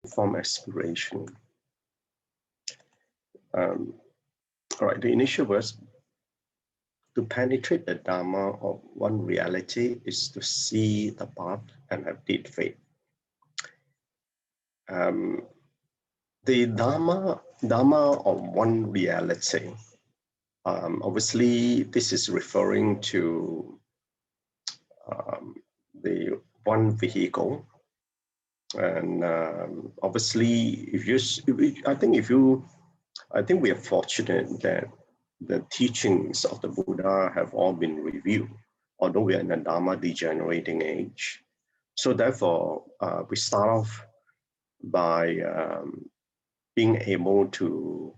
form aspiration. All right, the initial verse: to penetrate the Dharma of one reality is to see the path and have deep faith. The Dharma of one reality. Obviously, this is referring to the one vehicle. And obviously, I think we are fortunate that the teachings of the Buddha have all been reviewed, although we are in a Dharma degenerating age. So therefore, we start off by being able to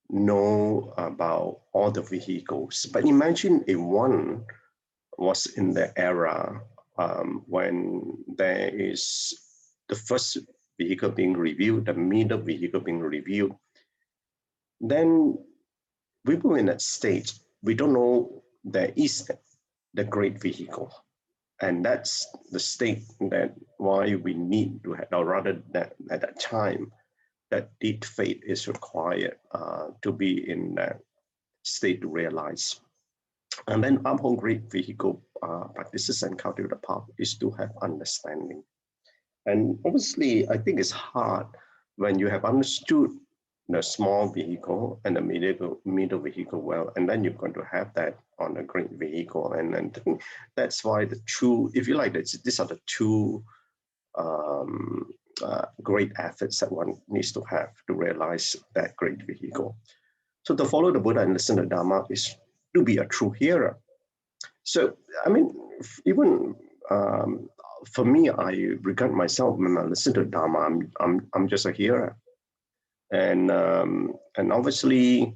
know about all the vehicles. But imagine if one was in the era when there is the first vehicle being reviewed, the middle vehicle being reviewed, then we were in that state. We don't know there is the great vehicle. And that's the state that why we need to have, or rather that at that time, that deep faith is required to be in that state to realize. And then uphold great vehicle practices and cultivate the path is to have understanding. And obviously, I think it's hard when you have understood the small vehicle and the middle vehicle well, and then you're going to have that on a great vehicle. And I think that's why the two, if you like, these are the two great efforts that one needs to have to realize that great vehicle. So to follow the Buddha and listen to Dharma is to be a true hearer. So, I mean, even for me, I regard myself when I listen to Dharma, I'm just a hearer. And obviously,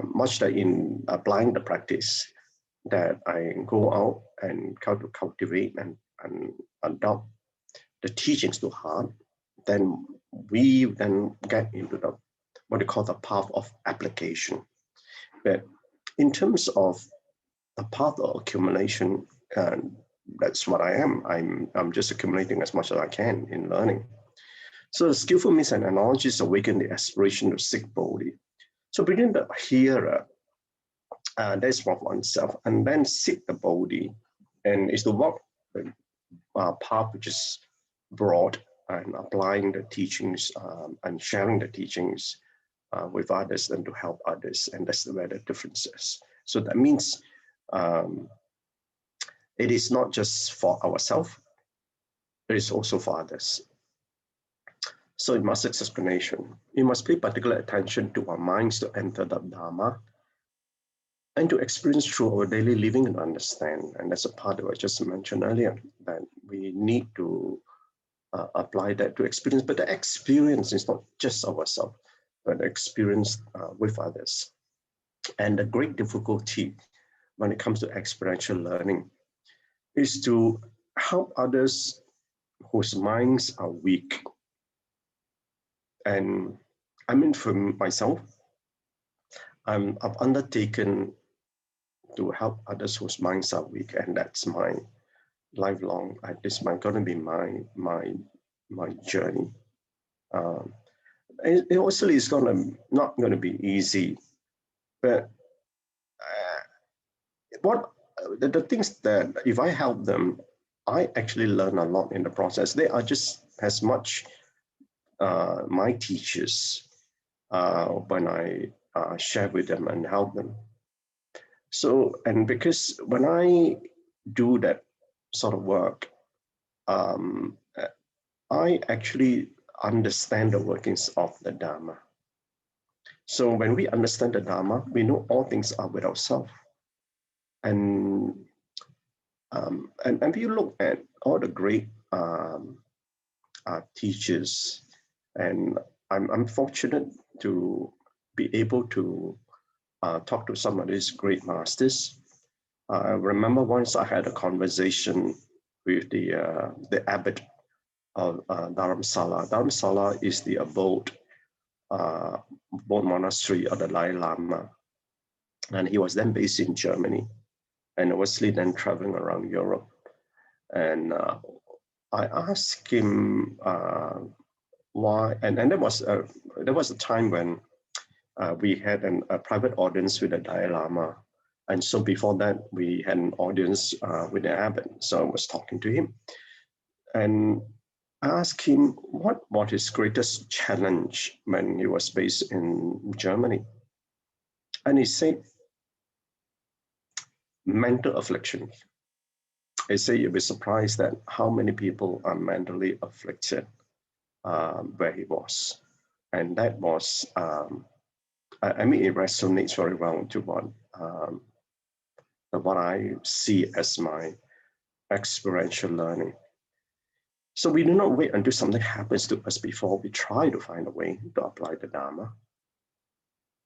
much like in applying the practice, that I go out and cultivate and adopt the teachings to heart, then we then get into the what they call the path of application. But in terms of the path of accumulation, that's what I am. I'm just accumulating as much as I can in learning. So the skillful means and analogies awaken the aspiration to seek boldly. So begin the hearer, that's for oneself, and then seek the boldly, and is to walk the path which is broad and applying the teachings and sharing the teachings with others and to help others, and that's where the difference is. So that means it is not just for ourselves, it is also for others. So in Master's explanation, we must pay particular attention to our minds to enter the Dharma and to experience through our daily living and understand. And that's a part that I just mentioned earlier, that we need to apply that to experience, but the experience is not just ourselves, but the experience with others. And the great difficulty when it comes to experiential learning is to help others whose minds are weak. And I mean, for myself, I've undertaken to help others whose minds are weak, and that's my lifelong. This might going to be my journey. It also is not going to be easy, but the things that if I help them, I actually learn a lot in the process. They are just as much my teachers when I share with them and help them. So, and because when I do that sort of work, I actually understand the workings of the Dharma. So when we understand the Dharma, we know all things are without self. And if you look at all the great teachers, and I'm fortunate to be able to talk to some of these great masters. I remember once I had a conversation with the abbot of Dharamsala. Dharamsala is the abode monastery of the Dalai Lama, and he was then based in Germany, and obviously then traveling around Europe. And I asked him why, and there was a time when we had a private audience with the Dalai Lama. And so before that, we had an audience with the abbot. So I was talking to him. And I asked him what was his greatest challenge when he was based in Germany. And he said, mental affliction. I say you'll be surprised at how many people are mentally afflicted where he was. And that was, I mean, it resonates very well to what I see as my experiential learning. So we do not wait until something happens to us before we try to find a way to apply the Dharma.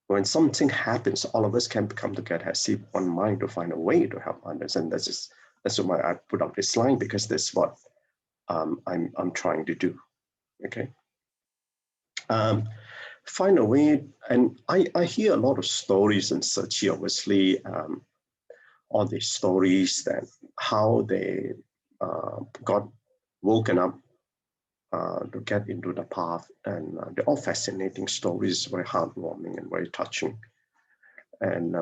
When something happens, all of us can come together as if one mind to find a way to help others. And that's why I put up this line, because that's what I'm trying to do. Okay. Find a way, and I hear a lot of stories in Tzu Chi, obviously, all these stories that how they got woken up to get into the path, and they're all fascinating stories, very heartwarming and very touching. And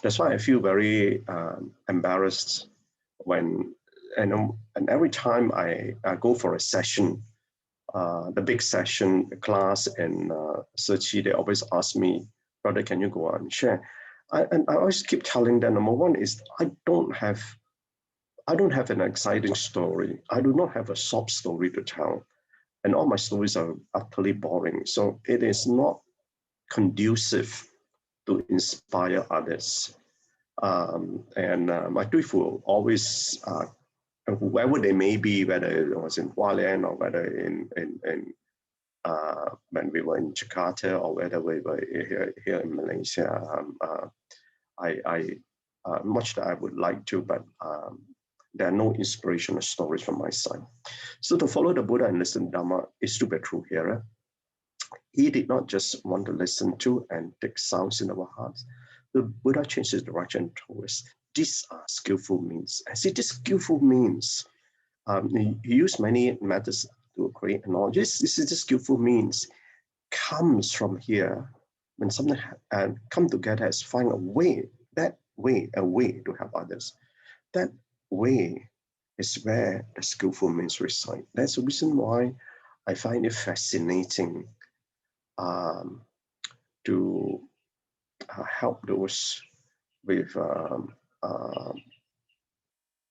that's why I feel very embarrassed when, and every time I go for a session, the big session, the class in Tzu Chi, they always ask me, brother, can you go on and share? And I always keep telling them, number one is I don't have an exciting story. I do not have a sob story to tell. And all my stories are utterly boring. So it is not conducive to inspire others. My tweet will always, whoever they may be, whether it was in Hualien or whether in when we were in Jakarta or whether we were here in Malaysia, much that I would like to, but there are no inspirational stories from my side. So to follow the Buddha and listen to Dharma is to be a true hearer. He did not just want to listen to and take sounds in our hearts. The Buddha changed his direction towards these are skillful means. I see this skillful means. He used many methods to create knowledge. This is the skillful means. Comes from here when something come together as find a way, a way to help others. That way is where the skillful means reside. That's the reason why I find it fascinating to help those with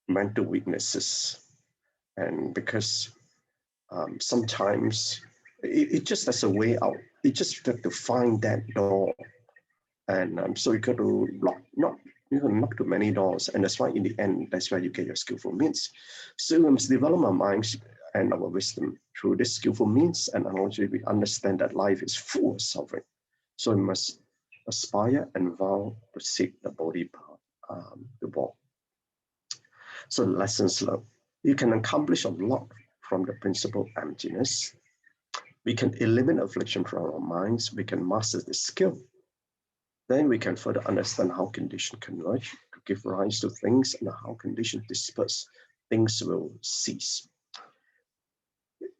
mental weaknesses. And because sometimes it just has a way out. You just have to find that door. And so you got to knock to many doors. And that's why in the end, that's where you get your skillful means. So we must develop our minds and our wisdom through this skillful means. And also we understand that life is full of suffering. So we must aspire and vow to seek the Bodhi path, to walk. So the lessons learned. You can accomplish a lot from the principle emptiness. We can eliminate affliction from our minds. We can master the skill. Then we can further understand how condition converge to give rise to things, and how condition disperse, things will cease.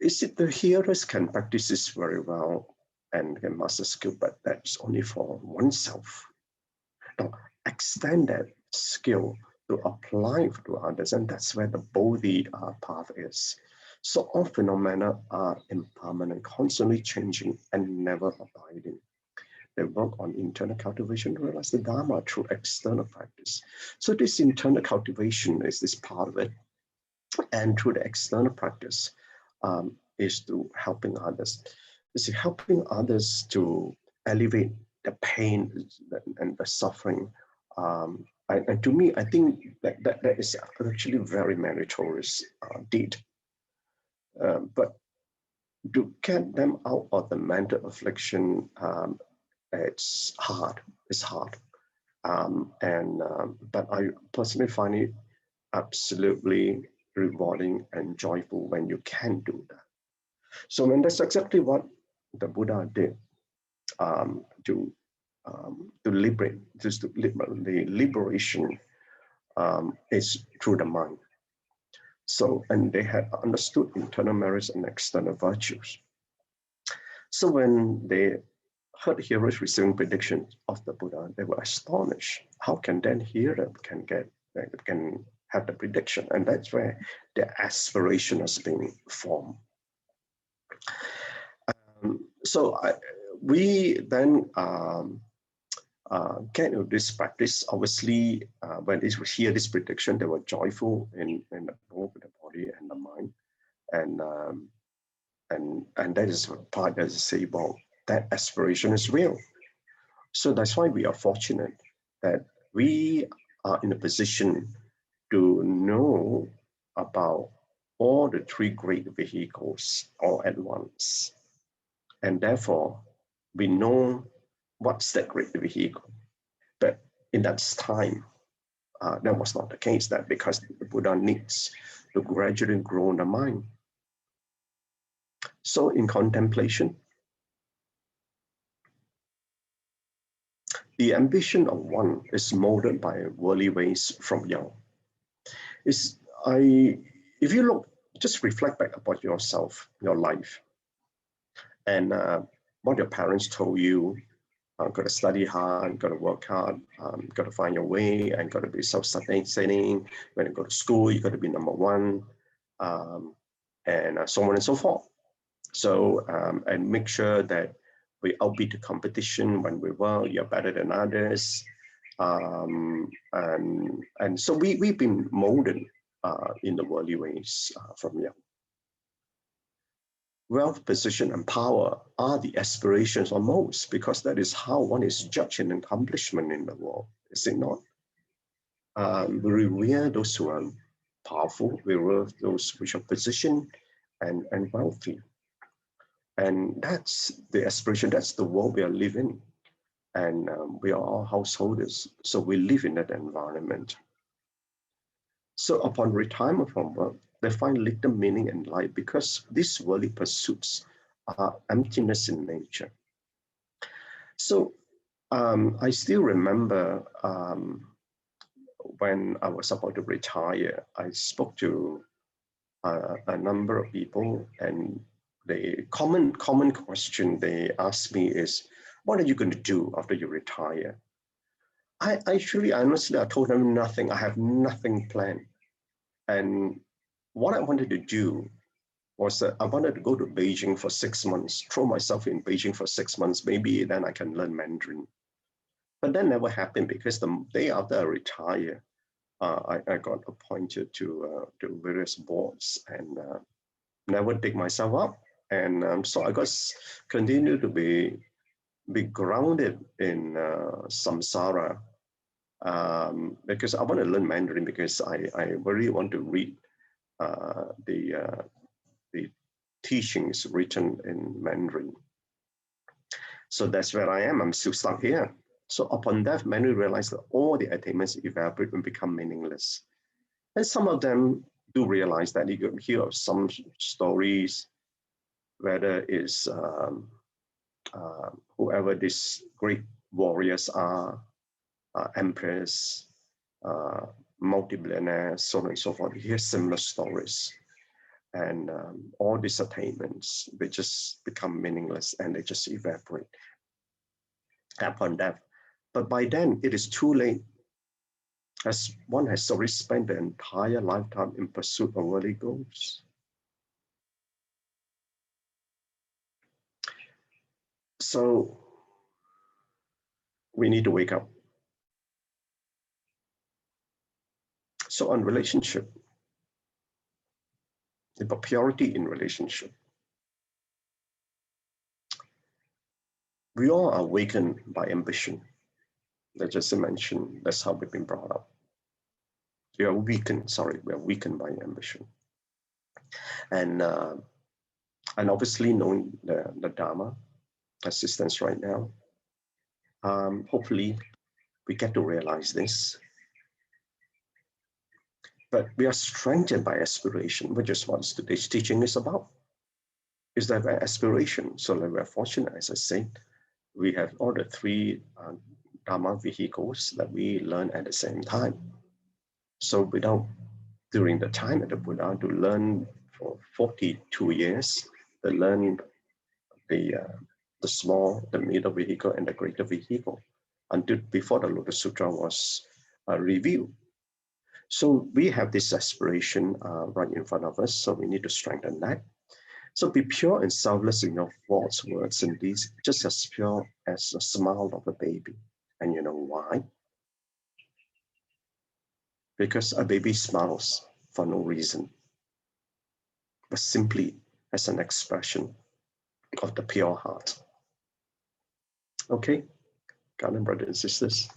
Is it the hearers can practice this very well and can master skill, but that's only for oneself. Now, extend that skill to apply to others, and that's where the Bodhi path is. So all phenomena are impermanent, constantly changing and never abiding. They work on internal cultivation to realize the Dharma through external practice. So this internal cultivation is this part of it. And through the external practice is to helping others. Is helping others to alleviate the pain and the suffering. And to me, I think that is actually very meritorious deed. But to get them out of the mental affliction, it's hard. It's hard. But I personally find it absolutely rewarding and joyful when you can do that. So, and that's exactly what the Buddha did to liberate. The liberation is through the mind. So, and they had understood internal merits and external virtues. So when they heard hearers receiving predictions of the Buddha, they were astonished. How can then hearer can have the prediction? And that's where the aspiration has been formed. We then get into this practice. Obviously, when they hear this prediction, they were joyful in both the body and the mind, and that is part that is say, well, that aspiration is real. So that's why we are fortunate that we are in a position to know about all the three great vehicles all at once. And therefore, we know what's that great vehicle. But in that time, that was not the case, that because the Buddha needs to gradually grow the mind. So in contemplation, the ambition of one is molded by worldly ways from young. If you look, just reflect back about yourself, your life, and what your parents told you, got to study hard, got to work hard, got to find your way, and got to be self-sustaining. When you go to school, you got to be number one, and so on and so forth. So, and make sure that we outbeat the competition when we work, you're better than others. And so we've been molded in the worldly ways from young. Wealth, position, and power are the aspirations of most, because that is how one is judged in accomplishment in the world, is it not? We revere those who are powerful, we revere those which are positioned and wealthy. And that's the aspiration, that's the world we are living. And we are all householders, so we live in that environment. So upon retirement from work, they find little meaning in life because these worldly pursuits are emptiness in nature. So I still remember when I was about to retire, I spoke to a number of people, and the common question they asked me is, what are you going to do after you retire? Honestly, I told them nothing. I have nothing planned. And what I wanted to do was that I wanted to go to Beijing for 6 months, throw myself in Beijing for 6 months. Maybe then I can learn Mandarin. But that never happened, because the day after I retired, I got appointed to various boards and never dig myself up. And so I got continue to be grounded in samsara, because I want to learn Mandarin, because I really want to read the teachings written in Mandarin. So that's where I am. I'm still stuck here. So upon death, many realize that all the attainments evaporate and become meaningless. And some of them do realize that. You can hear of some stories, whether it's whoever these great warriors are, emperors, multi-billionaires, so on and so forth. You hear similar stories. And all these attainments, they just become meaningless and they just evaporate upon death. But by then, it is too late, as one has already spent the entire lifetime in pursuit of worldly goals. So we need to wake up. So on relationship, about purity in relationship, we all are awakened by ambition. I just mentioned, that's how we've been brought up. We are weakened by ambition. And obviously knowing the Dharma assistance right now, hopefully we get to realize this. But we are strengthened by aspiration, which is what today's teaching is about. Is that aspiration? So like we're fortunate, as I said, we have all the three Dharma vehicles that we learn at the same time. So without during the time of the Buddha to learn for 42 years, to learn the small, the middle vehicle, and the greater vehicle, until before the Lotus Sutra was revealed. So we have this aspiration right in front of us, so we need to strengthen that. So be pure and selfless in your thoughts, words, and deeds, just as pure as a smile of a baby. And you know why? Because a baby smiles for no reason, but simply as an expression of the pure heart. Okay, Gan En brothers and sisters.